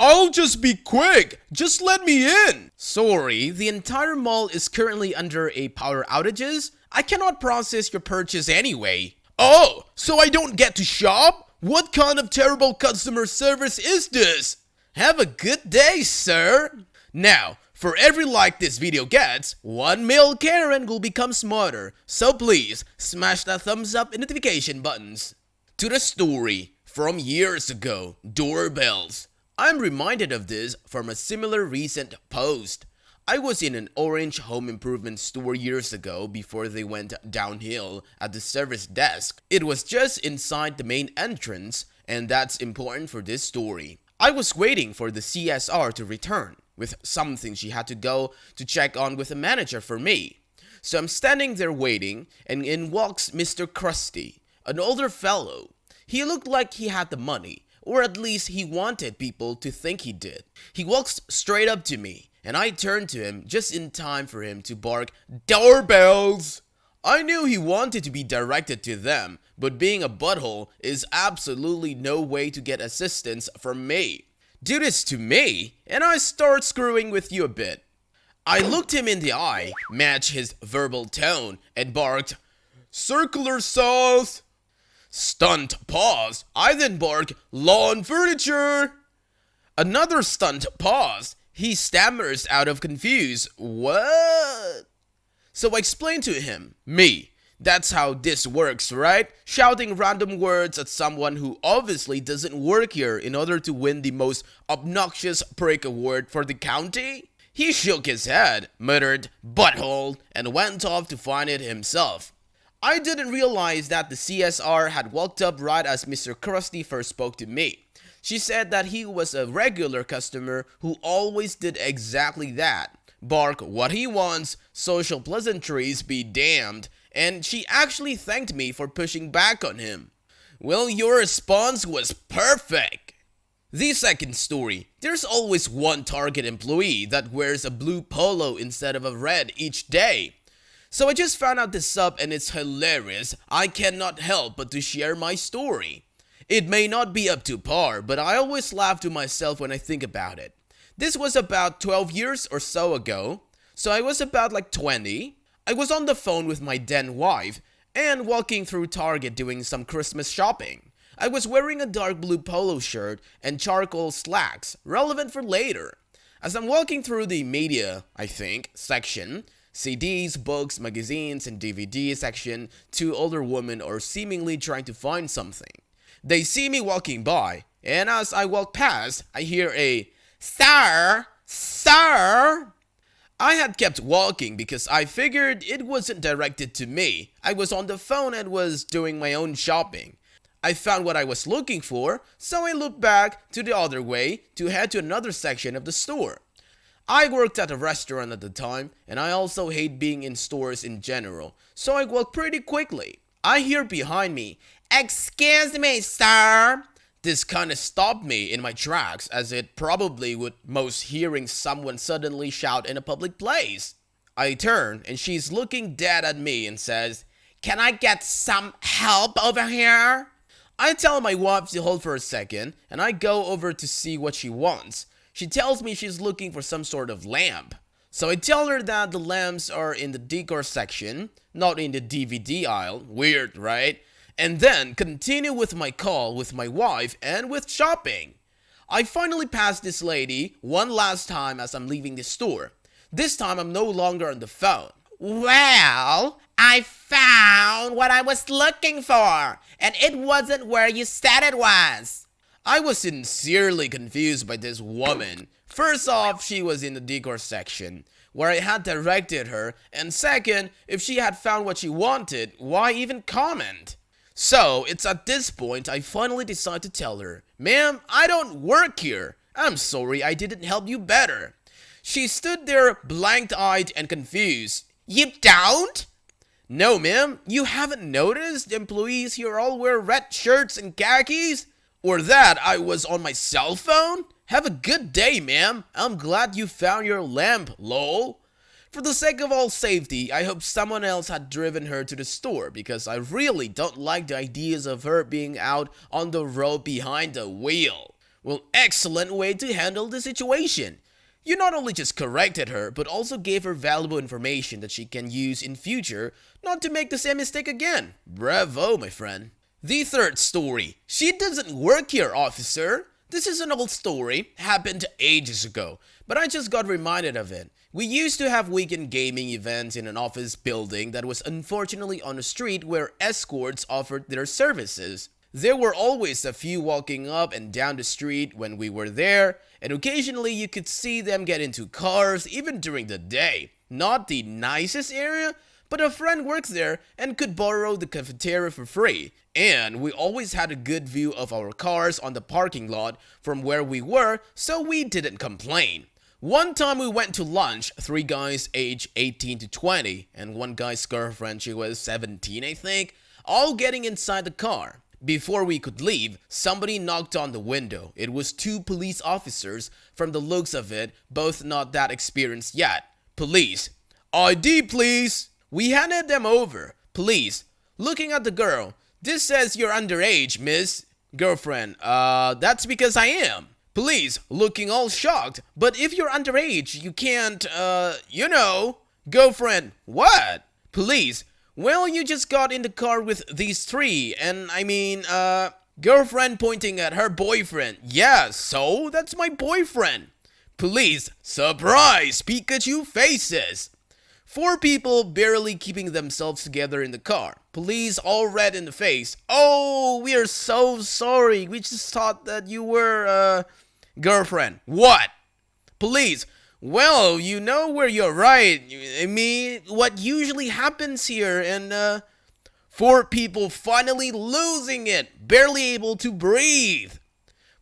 I'll just be quick. Just let me in. Sorry, the entire mall is currently under a power outages. I cannot process your purchase anyway. Oh, so I don't get to shop? What kind of terrible customer service is this? Have a good day, sir. Now, for every like this video gets, 1 male Karen will become smarter. So please, smash that thumbs up and notification buttons. To the story from years ago, Doorbells. I'm reminded of this from a similar recent post. I was in an orange home improvement store years ago before they went downhill at the service desk. It was just inside the main entrance, and that's important for this story. I was waiting for the CSR to return with something she had to go to check on with a manager for me. So I'm standing there waiting, and in walks Mr. Krusty, an older fellow. He looked like he had the money, or at least he wanted people to think he did. He walks straight up to me, and I turned to him just in time for him to bark, "Doorbells!" I knew he wanted to be directed to them, but being a butthole is absolutely no way to get assistance from me. Do this to me, and I start screwing with you a bit. I looked him in the eye, matched his verbal tone, and barked, "Circular saws!" Stunned pause. I then barked, "Lawn furniture!" Another stunned pause. He stammers out of confused, "What?" So I explained to him, "Me, that's how this works, right? Shouting random words at someone who obviously doesn't work here in order to win the most obnoxious prick award for the county?" He shook his head, muttered, "Butthole," and went off to find it himself. I didn't realize that the CSR had walked up right as Mr. Krusty first spoke to me. She said that he was a regular customer who always did exactly that. Bark what he wants, social pleasantries be damned, and she actually thanked me for pushing back on him. Well, your response was perfect. The second story. There's always one Target employee that wears a blue polo instead of a red each day. So I just found out this up and it's hilarious. I cannot help but to share my story. It may not be up to par, but I always laugh to myself when I think about it. This was about 12 years or so ago, so I was about like 20. I was on the phone with my then wife and walking through Target doing some Christmas shopping. I was wearing a dark blue polo shirt and charcoal slacks, relevant for later. As I'm walking through the media, section, CDs, books, magazines, and DVD section, two older women are seemingly trying to find something. They see me walking by, and as I walk past, I hear a, "Sir, sir." I had kept walking because I figured it wasn't directed to me. I was on the phone and was doing my own shopping. I found what I was looking for, so I looked back to the other way to head to another section of the store. I worked at a restaurant at the time, and I also hate being in stores in general, so I walked pretty quickly. I hear behind me, "Excuse me, sir." This kind of stopped me in my tracks, as it probably would most hearing someone suddenly shout in a public place. I turn, and she's looking dead at me and says, "Can I get some help over here?" I tell my wife to hold for a second, and I go over to see what she wants. She tells me she's looking for some sort of lamp. So I tell her that the lamps are in the decor section, not in the DVD aisle. Weird, right? And then continue with my call with my wife and with shopping. I finally pass this lady one last time as I'm leaving the store. This time I'm no longer on the phone. "Well, I found what I was looking for, and it wasn't where you said it was." I was sincerely confused by this woman. First off, she was in the decor section, where I had directed her, and second, if she had found what she wanted, why even comment? So, it's at this point I finally decide to tell her, "Ma'am, I don't work here. I'm sorry I didn't help you better." She stood there blank-eyed and confused. "You don't?" "No, ma'am. You haven't noticed? Employees here all wear red shirts and khakis? Or that I was on my cell phone? Have a good day, ma'am. I'm glad you found your lamp, lol." For the sake of all safety, I hope someone else had driven her to the store because I really don't like the ideas of her being out on the road behind the wheel. Well, excellent way to handle the situation. You not only just corrected her, but also gave her valuable information that she can use in future not to make the same mistake again. Bravo, my friend. The third story. She doesn't work here, officer. This is an old story, happened ages ago, but I just got reminded of it. We used to have weekend gaming events in an office building that was unfortunately on a street where escorts offered their services. There were always a few walking up and down the street when we were there, and occasionally you could see them get into cars even during the day. Not the nicest area, but a friend works there and could borrow the cafeteria for free. And we always had a good view of our cars on the parking lot from where we were, so we didn't complain. One time we went to lunch, 3 guys aged 18 to 20, and one guy's girlfriend, she was 17 I think, all getting inside the car. Before we could leave, somebody knocked on the window. It was 2 police officers. From the looks of it, both not that experienced yet. Police. ID please. We handed them over. Police. Looking at the girl. This says you're underage, miss. Girlfriend. That's because I am. Police. Looking all shocked. But if you're underage, you can't, you know. Girlfriend. What? Police. Well, you just got in the car with these 3, and I mean, girlfriend pointing at her boyfriend. Yeah, so that's my boyfriend. Police. Surprise, Pikachu faces. 4 people barely keeping themselves together in the car. Police all red in the face. Oh, we are so sorry. We just thought that you were, girlfriend. What? Police. Well, you know where you're right. I mean, what usually happens here, and 4 people finally losing it, barely able to breathe.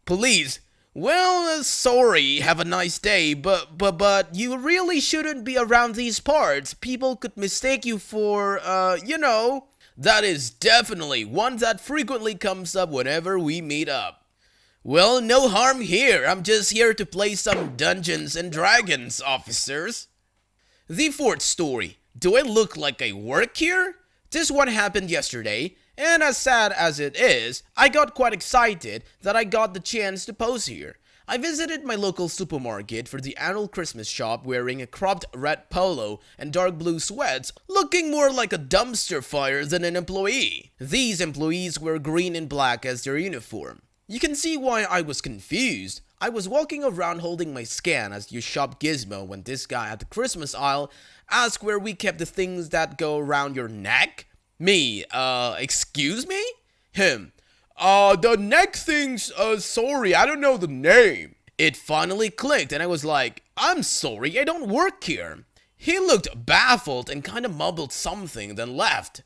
Police. Well, sorry, have a nice day, but you really shouldn't be around these parts. People could mistake you for, you know. That is definitely one that frequently comes up whenever we meet up. Well, no harm here. I'm just here to play some Dungeons and Dragons, officers. The 4th story. Do I look like I work here? This one happened yesterday, and as sad as it is, I got quite excited that I got the chance to pose here. I visited my local supermarket for the annual Christmas shop wearing a cropped red polo and dark blue sweats, looking more like a dumpster fire than an employee. These employees wear green and black as their uniform. You can see why I was confused. I was walking around holding my scan as you shop gizmo when this guy at the Christmas aisle asked where we kept the things that go around your neck. Me, excuse me? Him, the neck things, sorry, I don't know the name. It finally clicked and I was like, I'm sorry, I don't work here. He looked baffled and kind of mumbled something, then left.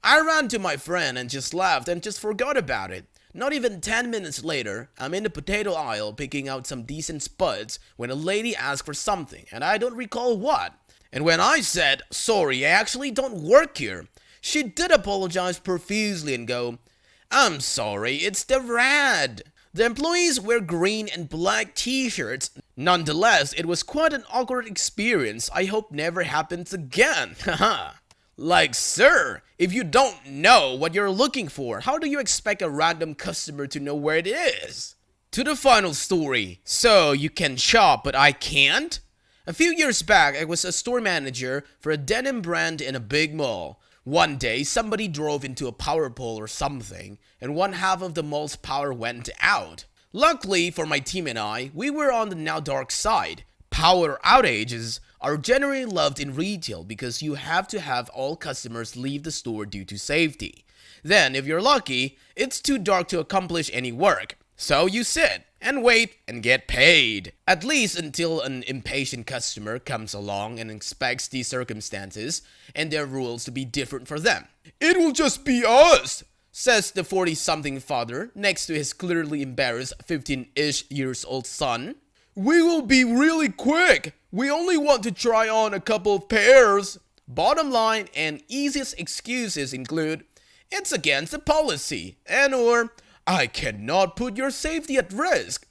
I ran to my friend and just laughed and just forgot about it. Not even 10 minutes later, I'm in the potato aisle picking out some decent spuds when a lady asked for something, and I don't recall what. And when I said, sorry, I actually don't work here, she did apologize profusely and go, I'm sorry, it's the rad. The employees wear green and black t-shirts. Nonetheless, it was quite an awkward experience. I hope never happens again. Haha. Like, sir, if you don't know what you're looking for, how do you expect a random customer to know where it is? To the final story. So, you can shop, but I can't? A few years back, I was a store manager for a denim brand in a big mall. One day, somebody drove into a power pole or something, and one half of the mall's power went out. Luckily for my team and I, we were on the now dark side. Power outages are generally loved in retail because you have to have all customers leave the store due to safety. Then, if you're lucky, it's too dark to accomplish any work. So you sit and wait and get paid. At least until an impatient customer comes along and expects these circumstances and their rules to be different for them. It will just be us, says the 40-something father next to his clearly embarrassed 15-ish years old son. We will be really quick. We only want to try on a couple of pairs. Bottom line and easiest excuses include, it's against the policy, and or, I cannot put your safety at risk.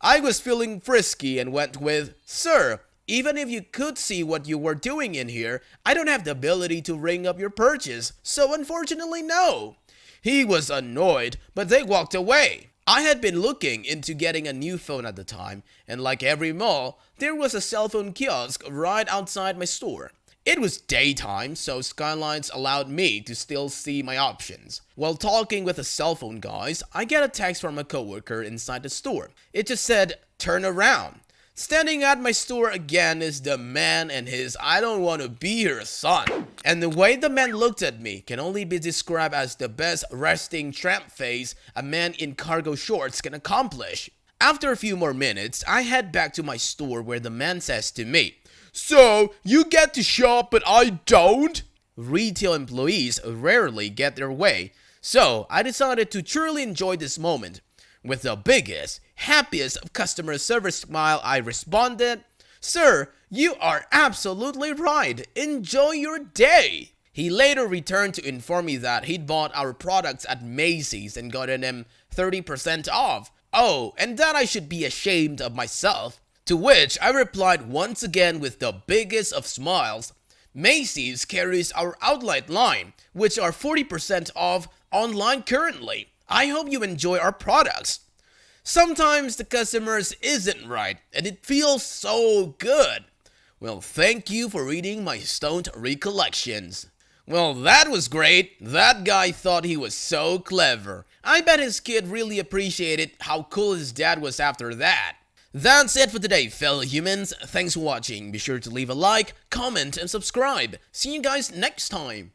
I was feeling frisky and went with, sir, even if you could see what you were doing in here, I don't have the ability to ring up your purchase, so unfortunately no. He was annoyed, but they walked away. I had been looking into getting a new phone at the time, and like every mall, there was a cell phone kiosk right outside my store. It was daytime, so skylines allowed me to still see my options. While talking with the cell phone guys, I get a text from a coworker inside the store. It just said, "Turn around." Standing at my store again is the man and his "I don't want to be here" son. And the way the man looked at me can only be described as the best resting tramp face a man in cargo shorts can accomplish. After a few more minutes, I head back to my store where the man says to me, "So, you get to shop but I don't?" Retail employees rarely get their way, so I decided to truly enjoy this moment. With the biggest, happiest of customer service smile, I responded, "Sir, you are absolutely right. Enjoy your day." He later returned to inform me that he'd bought our products at Macy's and gotten them 30% off. Oh, and that I should be ashamed of myself. To which I replied once again with the biggest of smiles, "Macy's carries our outlet line, which are 40% off online currently. I hope you enjoy our products." Sometimes the customers isn't right, and it feels so good. Well, thank you for reading my stoned recollections. Well, that was great. That guy thought he was so clever. I bet his kid really appreciated how cool his dad was after that. That's it for today, fellow humans. Thanks for watching. Be sure to leave a like, comment, and subscribe. See you guys next time.